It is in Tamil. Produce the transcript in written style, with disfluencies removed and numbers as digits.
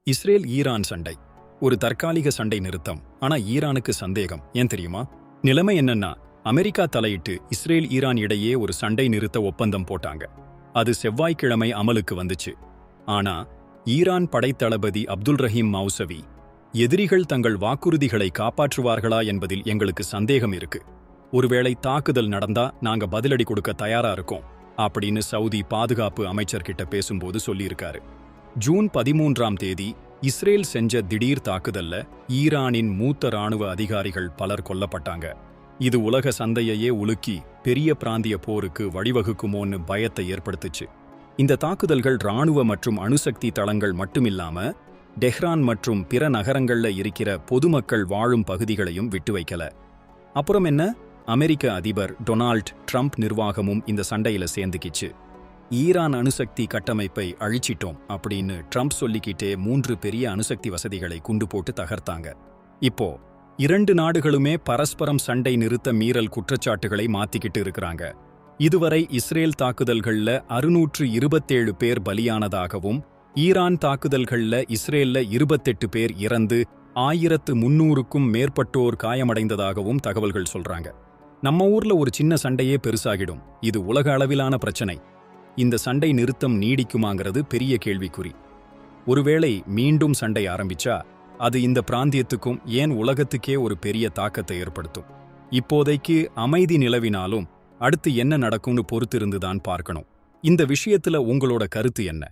இஸ்ரேல் ஈரான் சண்டை ஒரு தற்காலிக சண்டை நிறுத்தம். ஆனா ஈரானுக்கு சந்தேகம். ஏன் தெரியுமா? நிலைமை என்னன்னா, அமெரிக்கா தலையிட்டு இஸ்ரேல் ஈரான் இடையே ஒரு சண்டை நிறுத்த ஒப்பந்தம் போட்டாங்க. அது செவ்வாய்க்கிழமை அமலுக்கு வந்துச்சு. ஆனா ஈரான் படைத்தளபதி அப்துல் ரஹீம் மௌசவி, எதிரிகள் தங்கள் வாக்குறுதிகளை காப்பாற்றுவார்களா என்பதில் எங்களுக்கு சந்தேகம் இருக்கு. ஒருவேளை தாக்குதல் நடந்தா நாங்க பதிலடி கொடுக்க தயாரா இருக்கோம் அப்படின்னு சவுதி பாதுகாப்பு அமைச்சர்கிட்ட பேசும்போது சொல்லியிருக்காரு. ஜூன் 13ஆம் தேதி இஸ்ரேல் செஞ்ச திடீர் தாக்குதல்ல ஈரானின் மூத்த ராணுவ அதிகாரிகள் பலர் கொல்லப்பட்டாங்க. இது உலக சந்தையையே உலுக்கி பெரிய பிராந்திய போருக்கு வழிவகுக்குமோன்னு பயத்தை ஏற்படுத்துச்சு. இந்த தாக்குதல்கள் ராணுவ மற்றும் அணுசக்தி தளங்கள் மட்டுமில்லாம டெஹ்ரான் மற்றும் பிற நகரங்கள்ல இருக்கிற பொதுமக்கள் வாழும் பகுதிகளையும் விட்டு வைக்கல. அப்புறம் என்ன? அமெரிக்க அதிபர் டொனால்ட் ட்ரம்ப் நிர்வாகமும் இந்த சண்டையில சேர்ந்துக்கிச்சு. ஈரான் அணுசக்தி கட்டமைப்பை அழிச்சிட்டோம் அப்படின்னு ட்ரம்ப் சொல்லிக்கிட்டே 3 பெரிய அணுசக்தி வசதிகளை குண்டு போட்டு தகர்த்தாங்க. இப்போ 2 நாடுகளுமே பரஸ்பரம் சண்டை நிறுத்த மீறல் குற்றச்சாட்டுகளை மாத்திக்கிட்டு இருக்கிறாங்க. இதுவரை இஸ்ரேல் தாக்குதல்கள்ல 627 பேர் பலியானதாகவும், ஈரான் தாக்குதல்கள்ல இஸ்ரேல்ல 28 பேர் இறந்து 1300க்கும் மேற்பட்டோர் காயமடைந்ததாகவும் தகவல்கள் சொல்றாங்க. நம்ம ஊர்ல ஒரு சின்ன சண்டையே பெருசாகிடும். இது உலக அளவிலான பிரச்சனை. இந்த சண்டை நிறுத்தம் நீடிக்குமாங்கிறது பெரிய கேள்விக்குறி. ஒருவேளை மீண்டும் சண்டை ஆரம்பிச்சா அது இந்த பிராந்தியத்துக்கும் ஏன் உலகத்துக்கே ஒரு பெரிய தாக்கத்தை ஏற்படுத்தும். இப்போதைக்கு அமைதி நிலவினாலும் அடுத்து என்ன நடக்கும்னு பொறுத்திருந்துதான் பார்க்கணும். இந்த விஷயத்துல உங்களோட கருத்து என்ன?